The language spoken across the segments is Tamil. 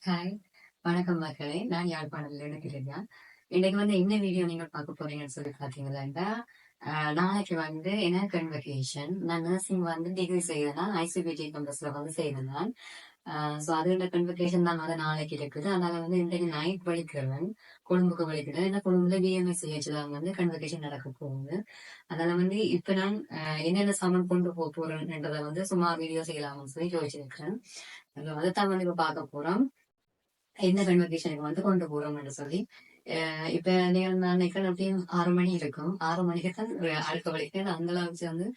ஹாய், வணக்கம் மக்களே. நான் யாழ்ப்பாணத்திலிருந்து கிரிஜா. இன்னைக்கு என்ன வீடியோ நீங்க பார்க்க போறீங்கன்னு சொல்லி பார்த்தீங்கன்னா, நாளைக்கு எனக்கு கன்வகேஷன். நான் நர்சிங் டிகிரி செய்யறேன். ஐசிபிடி கேம்பஸ்ல செய்யறேன். ஸோ அதோட கன்வகேஷன் தான் நாளைக்கு இருக்குது. அதனால இன்றைக்கு நைட் வலிக்கிறேன். கொழும்புக்கு வலிக்கிறேன். ஏன்னா கொழும்புல பிஎம்எஸ்சிஹெச் தான் கன்வகேஷன் நடக்க போகுது. அதனால இப்ப நான் என்னென்ன சாமான் கொண்டு போக போறேன்றதை சும்மா வீடியோ செய்யலாம்னு சொல்லி யோசிச்சிருக்கிறேன். அதைத்தான் இப்ப பார்க்க போறோம். என்ன கன்வர்சேஷனுக்கு கொண்டு போறோம்னு சொல்லி இப்ப நான் நினைக்கிறேன் எப்படியும் 6 மணி இருக்கும். 6 மணிக்கு தான் அடுத்த வரைக்கும் அந்த அளவுக்கு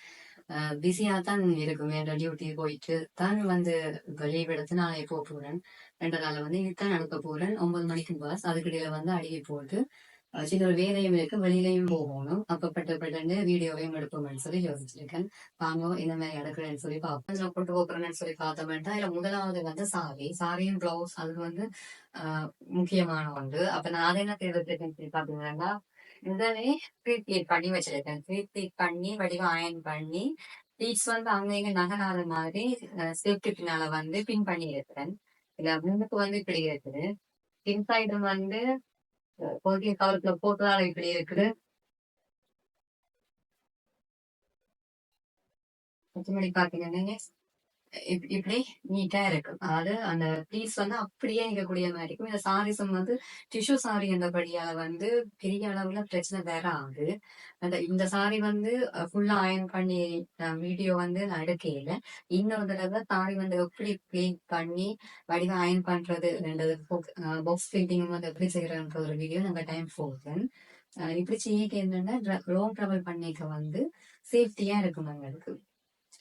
பிஸியா தான் இருக்கும். என்னோட டியூட்டி போயிட்டு தான் இப்ப லீவ் எடுத்து நாளை போக போறேன். 2 நாள் இதுதான் நடக்க போறேன். 9 மணிக்கு பஸ். அதுக்கிடையில அடிக்கி போட்டு சில ஒரு வேலையும் இருக்கு, வெளியிலையும் போகணும். அப்பப்பட்ட வீடியோவையும் எடுப்போம்னு சொல்லி யோசிச்சிருக்கேன். வாங்க இந்த மாதிரி எடுக்கிறேன்னு சொல்லி பார்ப்போம். நான் கொண்டு போறேன்னு சொல்லி பார்த்தோம்னா இதுல முதலாவது சாரியும் பிளவுஸ் அது முக்கியமான ஒன்று. அப்ப நான் அதை என்ன தேர்ந்தெடுத்திருக்கேன்னு சொல்லி பாத்தீங்கன்னா, முதலே ப்ரீப்ளீட் பண்ணி வச்சிருக்கேன். ப்ரீப்ளீட் பண்ணி வடிவம் அயன் பண்ணி ப்ளீட்ஸ் அங்க இங்க நகராத மாதிரி ஸ்லிப்ட் பின்னால பின் பண்ணி இருக்கிறேன். இல்ல முன்னுக்கு இப்படி இருக்குது. பின் சைடு போதிய கவரத்துல போட்டதால இப்படி இருக்குது. மற்றபடி பாத்தீங்கன்னா இப்படி நீட்டா இருக்கு. அதாவது அந்த பீஸ் அப்படியே இருக்கக்கூடிய மாதிரி இருக்கும். இந்த சாரீஸும் டிஷ்யூ சாரி என்றபடியால பெரிய அளவுல பிரச்சனை வேற ஆகுது. இந்த சாரி ஃபுல்லா அயன் பண்ணி வீடியோ நான் எடுக்கையில இன்னொரு தடவை சாரி எப்படி கிளீன் பண்ணி வடிவ அயன் பண்றது ரெண்டது பாக்ஸ் ஃபிட்டிங் எப்படி செய்யறன்ற ஒரு வீடியோ நம்ம டைம் போகுது. இப்படி செய்ய என்னன்னா லாங் டிராவல் பண்ணிக்க சேஃப்டியா இருக்கும் எங்களுக்கு.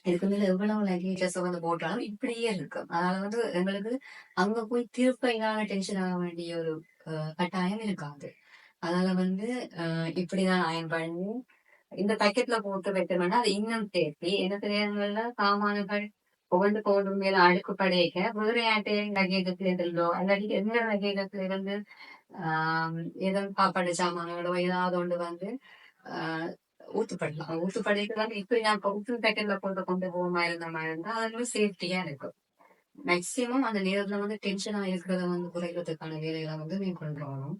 இதுக்கு மேல எவ்வளவு லக்கேஜஸ் போட்டாலும் இப்படியே இருக்கும். அதனால எங்களுக்கு அங்க போய் திருப்ப என்னால டென்ஷன் ஆக வேண்டிய ஒரு கட்டாயம் இருக்காது. அதனால இப்படிதான் அயன் பண்ணி இந்த பக்கெட்ல போட்டு வைக்கணும்னா அது இன்னும் தேர்த்தி என்ன தெரியாதுல சாமான்கள் ஒவ்வொன்றுக்கு ஒவ்வொன்று மேல அடுக்கு படையக்க குதிரையாட்டை லக்கேஜத்துல இருந்தோ அல்லாட்டி எந்த லக்கேஜத்துல இருந்து ஏதாவது சாப்பாடு சாமான்களோ ஏதாவது ஒன்று ஆஹ் ஊத்துப்படலாம். ஊத்துப்படைக்கு இப்படி நான் உப்பு பேக்கெட்ல போட்டு கொண்டு போக மாதிரி இருந்த மாதிரி இருந்தா அது சேஃப்டியா இருக்கும். மேக்சிமம் அந்த நேரத்துல டென்ஷனா இருக்கிறத குறைக்கிறதுக்கான வேலைகளை மேற்கொள்றோம்.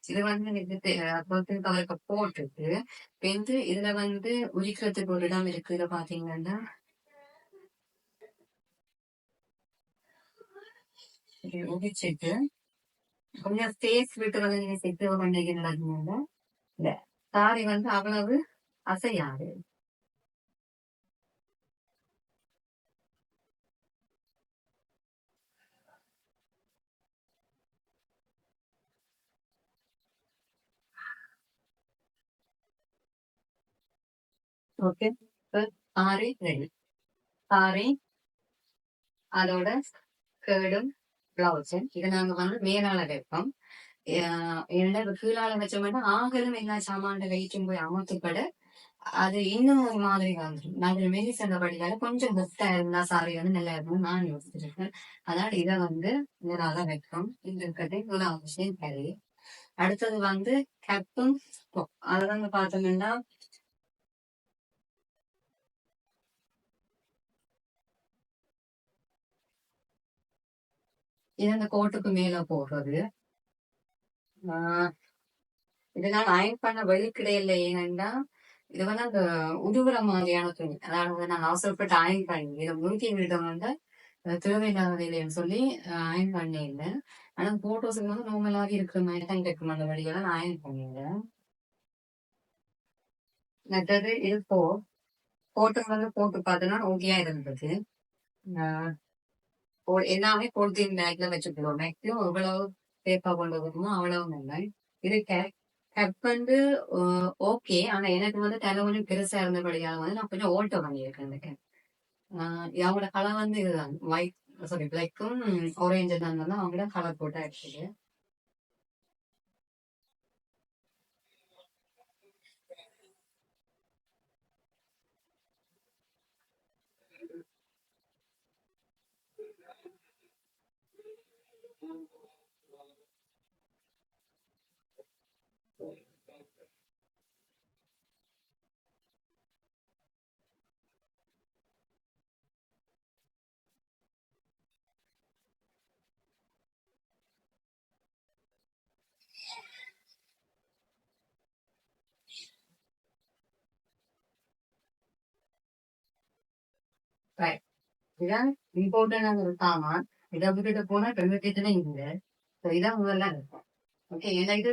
இது அவருக்கு போட்டுட்டு இதுல உரிக்கிறதுக்கு ஒரு இடம் இருக்கு. இதை பாத்தீங்கன்னா உரிச்சிட்டு கொஞ்சம் ஸ்பேஸ் விட்டு நீங்க செட்டு பண்ணிக்கிறதுனால இல்ல சாரி அவ்வளவு அசையாது. Okay, sorry ready. சாரி அதோட ஸ்கர்டும் பிளவுஸும் இதை நாங்க மேலால வைப்போம். ஏன்னா கீழால வச்சோம்னா ஆகலும் எல்லா சாமான வெயிட்டும் போய் அமர்த்துப்பட அது இன்னும் ஒரு மாதிரி வந்துடும். நாங்கள் மெலிசந்தபடியால கொஞ்சம் பெஸ்டா இருந்தா சாரி நல்லா இருக்கும் நான் யோசிச்சிருக்கேன். அதனால இதை மேலால வைப்போம். இந்த இருக்கிறது இவ்வளவு அவசியம் சரி. அடுத்தது கேப்பும் அதை பார்த்தோம்னா இது அந்த கோட்டுக்கு மேல போடுறது. இதனால அயன் பண்ண வெளிக்கிடையில ஏனென்றா இது அந்த உருகுற மாதிரியான துணி. அதாவது நாங்க அவசரப்பட்டு அயன் பண்ணி இதை முழுக்கி விடம் தேவையில்லாத இல்லைன்னு சொல்லி அயன் பண்ணியிருந்தேன். ஆனா போட்டோஸுக்கு நார்மலாவே இருக்கிற மாதிரி தான் இருக்கும். அந்த வழிகளை நான் அயன் பண்ணியிருந்தேன். மற்றது இது போட்டோ போட்டு பார்த்தோன்னா ஓகேயா இருந்தது. எல்லாமே பொலித்தீன் பேக்ல வச்சுக்கிறோம். மேக்ஸிமம் எவ்வளவு சேஃபா கொண்டு வருமோ அவ்வளவு நல்ல. இது கப் ஓகே. ஆனா எனக்கு தலை கொஞ்சம் பெருசா இருந்தபடியால நான் கொஞ்சம் ஓல்ட்ட பண்ணியிருக்கேன் இந்த கேப். அவங்களோட கலர் இதுதான் ஒயிட் சாரி பிளாக்கும் ஆரஞ்சு தான் அவங்களோட கலர் போட்டா இருக்குது. ரைட். இதான் இம்பார்ட்டன்டான ஒரு சாமான். இதை விட்டுட்டு போனா பெருமைக்குமே இல்லை. இதான் முதல்ல இருக்கும். ஓகே, ஏன்னா இது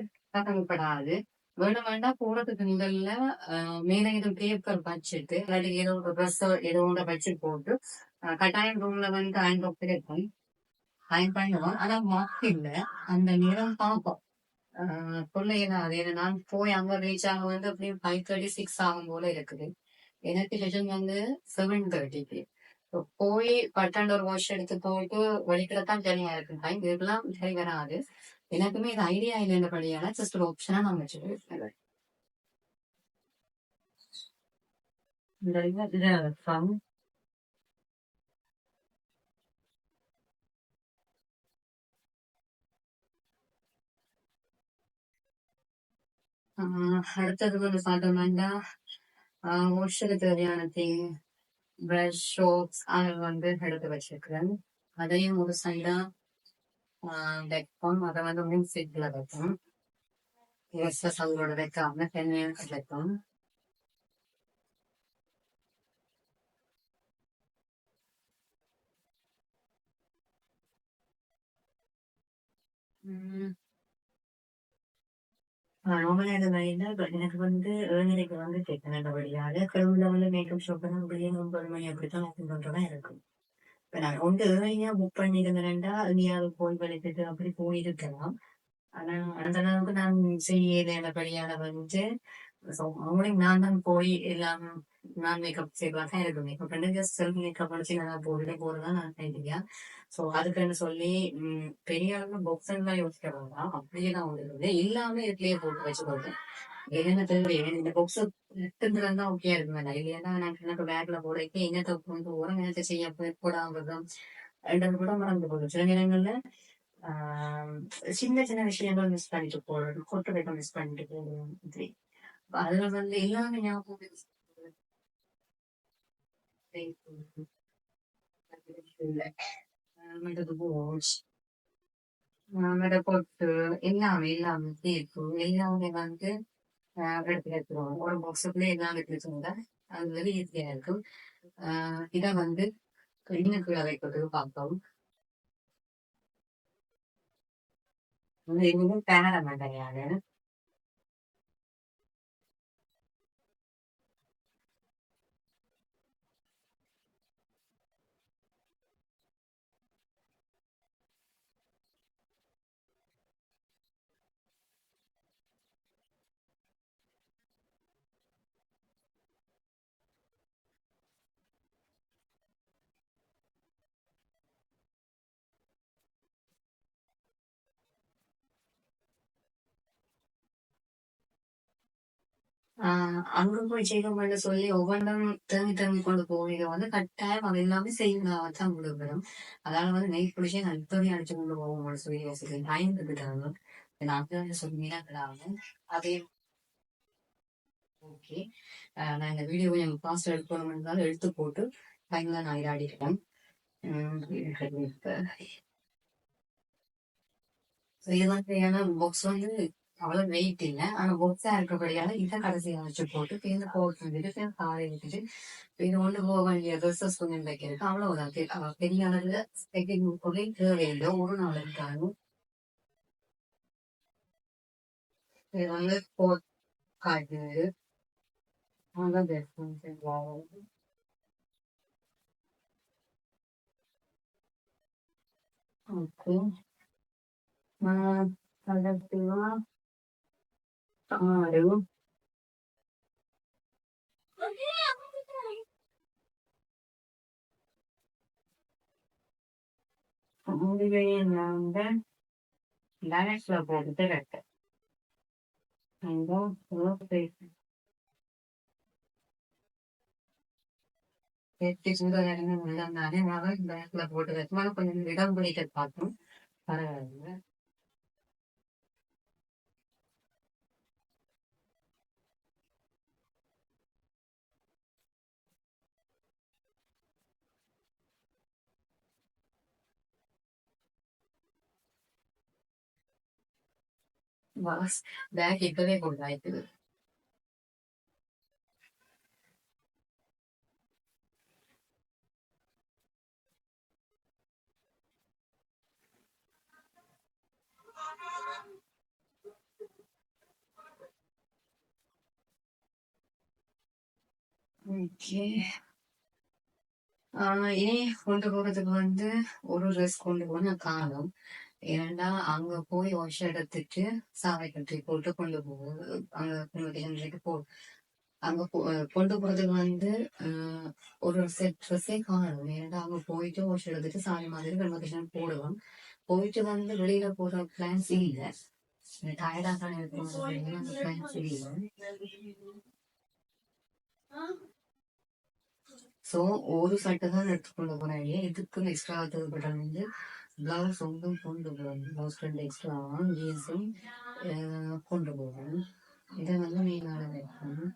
படாது. வேணும் வேண்டாம் போறதுக்கு முதல்ல மேல ஏதோ பேப்பர் வச்சுட்டு இல்லாட்டி ஏதோ ஒரு ட்ரெஸ் ஏதோ ஒன்றை வச்சு போட்டு கட்டாயம் ரூம்ல வந்து அயன் பாக்ஸ் இருக்கும். அயன் பண்ணுவோம். ஆனா மாஸ்க் இல்ல. அந்த நேரம் பார்ப்போம். சொல்ல அது ஏன்னா நான் போய் அங்க ரீச் ஆக வந்து அப்படியே 5:36 ஆகும் போல இருக்குது. எனக்கு செஷன் வந்து 7:30க்கு. போய் பட்டாண்டு ஒரு வாஷ் எடுத்து போயிட்டு வலிக்கிறதான் சரியா இருக்கு டைம். இதுக்கெல்லாம் சரி வராது. எனக்குமே இது ஐடியா இல்லைன்றபடியால ஜஸ்ட் ஒரு ஆப்ஷனா நான் வச்சுருக்கேன். இந்த இதுல from அடுத்தது வந்து பார்த்தோம்னா வாஷுக்கு தேவையான திங் பிரஷ் சோப்ஸ் அதை வந்து எடுத்து வச்சிருக்கிறேன். அதையும் ஒரு சைடா வைப்போம். அதை வந்து மின் சீட்ல வைப்போம். எஸ்எஸ் அவங்களோட வைக்காம தென்னையும் வைப்போம். எனக்கு வந்து ஏழரைக்கு வந்து செக் நல்லபடியாக கிளம்புல வந்து மேக்கப் ஷாப் அப்படியே 9 மணி அப்படித்தான் ஓப்பன் பண்றதா இருக்கும். இப்ப நான் ஒன்று ஏழையா புக் பண்ணியிருந்தேன்டா எங்கேயாவது போய் வலிக்கிட்டு அப்படி போயிருக்கலாம். ஆனா அந்த அளவுக்கு நான் செய்யல நல்லபடியான வந்து அவங்களையும் நான் தான் போய் எல்லாம் நான் மேக்கப் செய்வா தான் இருக்கு. மேக்கப் பண்ணி ஜஸ்ட் செல்ஃப் மேக்கப் அடிச்சு நல்லா போட்டுட்டு போறதுதான் நான் ஐடியா. ஸோ அதுக்குன்னு சொல்லி பெரிய அளவுக்கு பொக்ஸ் எல்லாம் யோசிக்க வேண்டாம். அப்படியே தான் வந்து எல்லாமே இதுலயே போட்டு வச்சுக்கோங்க. என்ன தேவை இந்த பொக்ஸ் எடுத்துதான் ஓகே இருக்கு வேண்டாம். இல்லையா நான் எனக்கு பேக்ல போடைக்கு என்னத்தை கொண்டு போறோம் என்னத்தை செய்ய போடாமதான் ரெண்டு கூட மறந்து போகுது. சில நேரங்கள்ல ஆஹ் சின்ன சின்ன விஷயங்கள் மிஸ் பண்ணிட்டு போறோம். கொட்டு வைக்க மிஸ் பண்ணிட்டு போறோம். இப்படி அதுல வந்து எல்லாமே ஞாபகம் இல்ல. வாட்ச் பொட்டு எல்லாமே எல்லாமே தேப்பு எல்லாமே வந்து எடுத்து வச்சிருவோம். ஒரு பாக்ஸுக்குள்ளே எல்லாம் எடுத்து வச்சிருந்தா அது வந்து ஈஸியா இருக்கும். இதை வந்து இன்னுக்குள்ள வைக்கிறதுக்கு பார்ப்போம். எதுவும் பேர மாட்டேங்க. அங்க போய் செய்யணும்னு சொல்லி ஒவ்வொன்றும் தேங்கி தேங்கி கொண்டு போவீங்க வந்து கட்டாயம் அது எல்லாமே செய்யணும் தான் கொடுக்கணும். அதனால வந்து நெய் பிடிச்சி நான் இப்பவே அடிச்சு கொண்டு போவோம்னு சொல்லி யோசிக்கிறேன். டைம் இருக்குதாங்க நான் வந்து சொன்னீங்கன்னா கிடையாது. அதே ஓகே. நான் இந்த வீடியோ கொஞ்சம் ஃபாஸ்ட் எடுக்கணும் இருந்தாலும் எடுத்து போட்டு டைம்ல நான் இதாடிட்டேன். இப்ப இது மாதிரியான பாக்ஸ் வந்து அவ்வளவு வெயிட் இல்லை. ஆனா பாக்ஸா இருக்கபடியால இதை கடைசியா வச்சு போட்டு பேருந்து போட்டு வந்துட்டு காரை விட்டுட்டு இது கொண்டு போக வேண்டிய ட்ரெஸ்ஸஸ் கொஞ்சம் தைக்கிறதுக்கு அவ்வளவுதான். பெரிய அளவுல தைக்க பொருளை தேவையில்லை. ஒரு நாள் இருக்காங்க. இது வந்து போட் காட்டுது. ஓகே. கடைசியா 6 முடிவை நாங்க டைரக்ட்ல போட்டுட்டு ரெட்டு சூடாக உள்ளாலே பேக்ல போட்டு வச்சு கொஞ்சம் இடம் பிடிக்க பார்த்தோம். பரவாயில்ல. பாஸ் பேக் இப்பவே கொண்டாயிட்டு ஓகே. இனி கொண்டு போறதுக்கு வந்து ஒரு ட்ரெஸ் கொண்டு போனா காணும். ஏன்னா அங்க போய் வாஷ் எடுத்துட்டு சாவை கட்டி போட்டு கொண்டு போவோம். அங்க இன்றைக்கு அங்க கொண்டு போறதுக்கு வந்து ஒரு செட் ட்ரெஸ்ஸே காணும். ஏன்னா அங்க போயிட்டு வாஷ் எடுத்துட்டு சாரி மாதிரி கன்வர்கேஷன் போடுவோம். போயிட்டு வந்து வெளியில போற பிளான்ஸ் இல்ல. டயர்டா தான் இருக்கும் அந்த பிளான்ஸ் இல்ல. சோ ஒரு சட்டை தான் எடுத்துக்கொண்டு போறேன். இதுக்கும் எக்ஸ்ட்ரா தேவைப்பட்டால் வந்து பிளவுஸ் ஒன்றும் கொண்டு போகணும். பிளவுஸ் 2 எக்ஸ்ட்ராவும் ஜீன்ஸும் கொண்டு போகணும். இதை வந்து மேலாட வைக்கணும்.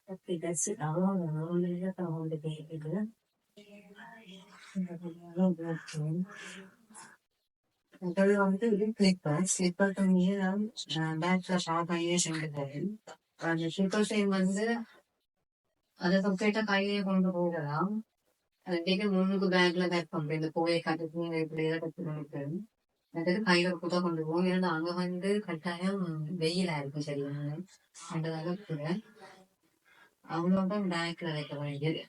Okay, that's it. அது வந்து ஸ்லிப்பர் ஸ்லிப்பர் துணியை பேக்ல ஷார்ப் ஆகியே செஞ்சுட்டேன். அந்த ஸ்லிப்பர் செயின் வந்து அதை கம்ப்ளீட்டா கையிலேயே கொண்டு போகலாம். அதுக்கு முன்னுக்கு பேக்ல பேக் பண்றேன். இந்த கோயை கட்டுக்கு இப்படி கட்டு அதாவது கையில கூட கொண்டு போவோம். ஏன்னா அங்க வந்து கட்டாயம் வெயிலா இருக்கும் சரியான அந்ததாக கூட அவ்வளவுதான் பேக்ல வைக்க வேண்டியது.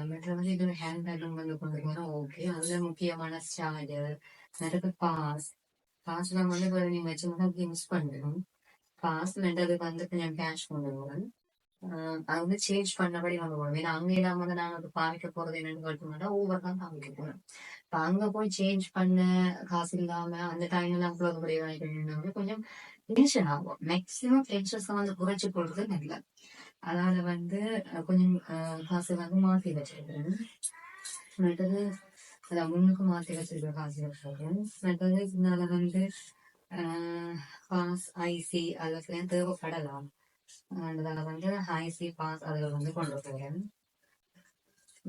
மற்றபடி இது ஹேண்ட் பேக்கும் வந்து கொண்டு போனா ஓகே. அதுல முக்கியமான சார்ஜர் நிறைய பாஸ்ல வந்து நீங்க வச்சோம்னா மிஸ் பண்ணிடும். பாஸ் அதுக்கு வந்து கொஞ்சம் கேஷ் கொண்டு போவேன். அது வந்து சேஞ்ச் பண்ணபடி வாங்க போகணும். ஏன்னா அங்க இல்லாம வந்து நாங்க பாவிக்க போறது என்னன்னு கேட்டோம்னா ஓவர் தான் பாவிக்க போறோம். இப்ப அங்க போய் சேஞ்ச் பண்ண காசு இல்லாம அந்த டைம்ல அவ்வளவு படி வாங்கிக்கணும் கொஞ்சம் டென்ஷன் ஆகும். மேக்சிமம் டென்ஷன்ஸ் வந்து குறைச்சு போடுறது நல்ல. அதனால வந்து கொஞ்சம் காசு வந்து மாத்தி வச்சிருக்கிறேன். மற்றது அதான் முன்னுக்கு மாத்தி வச்சிருக்கிற காசு வச்சிருக்கேன். மற்றது இதனால வந்து பாஸ் ஐசி அதெல்லாம் தேவைப்படலாம். அதுல வந்து ஐசி பாஸ் அதுல வந்து கொண்டு போகிறேன்.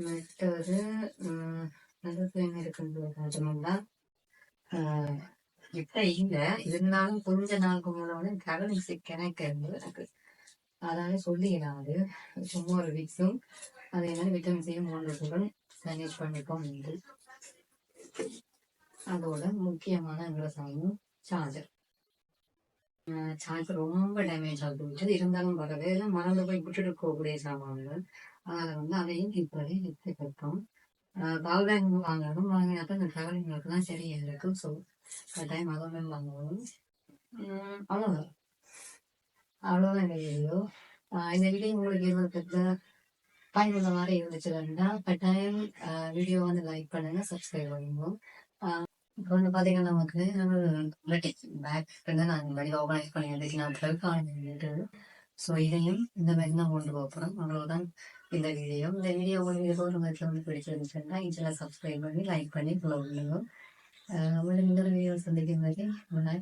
மற்றது என்ன இருக்குன்னு பார்த்தோம்னா இப்ப இல்ல இருந்தாலும் கொஞ்ச நாளுக்கு முன்னாடி கரன்சி கணக்கு இருந்தது எனக்கு. அதாவது சொல்லிடாது சும்மா ஒரு வீக்ஸும் அதே மாதிரி விட்டமின் சியும் 3 மேனேஜ் பண்ணிப்போம். அதோட முக்கியமான விவசாயம் சார்ஜர். சார்ஜர் ரொம்ப டேமேஜ் ஆகிட்டு இருந்தாலும் வரவே இல்லை மறந்து போய் விட்டுட்டு போகக்கூடிய சாமான்கள். அதனால வந்து அதையும் இப்பவே எடுத்து வைப்போம். பவர் பேங்க் வாங்கணும். வாங்கினாக்கா இந்த டிராவலிங்களுக்கு தான் சரியா இருக்கும். ஸோ டைம் அதுவும் வாங்கணும். அவ்வளோதான் அவ்வளோதான் இந்த வீடியோ. இந்த வீடியோ உங்களுக்கு இருபது பயனுள்ள மாதிரி இருந்துச்சுன்னா கட்டாயம் வீடியோ வந்து லைக் பண்ணுங்க, சப்ஸ்கிரைப் பண்ணுங்க. இப்போ வந்து பாத்தீங்கன்னா நமக்கு பேக் வந்து நான் வழி ஆர்கனைஸ் பண்ணி எடுத்துக்கலாம். ஸோ இதையும் இந்த மாதிரி தான் கொண்டு போகிறோம். அவ்வளவுதான் இந்த வீடியோ. இந்த வீடியோ உங்களுக்கு ஒரு மாதிரி வந்து பிடிச்சிருந்துச்சுன்னா இன்ஸ்டால சப்ஸ்கிரைப் பண்ணி லைக் பண்ணி ஃபாலோ பண்ணுங்க. உங்களுக்கு இந்த வீடியோ சந்திக்கும் வரை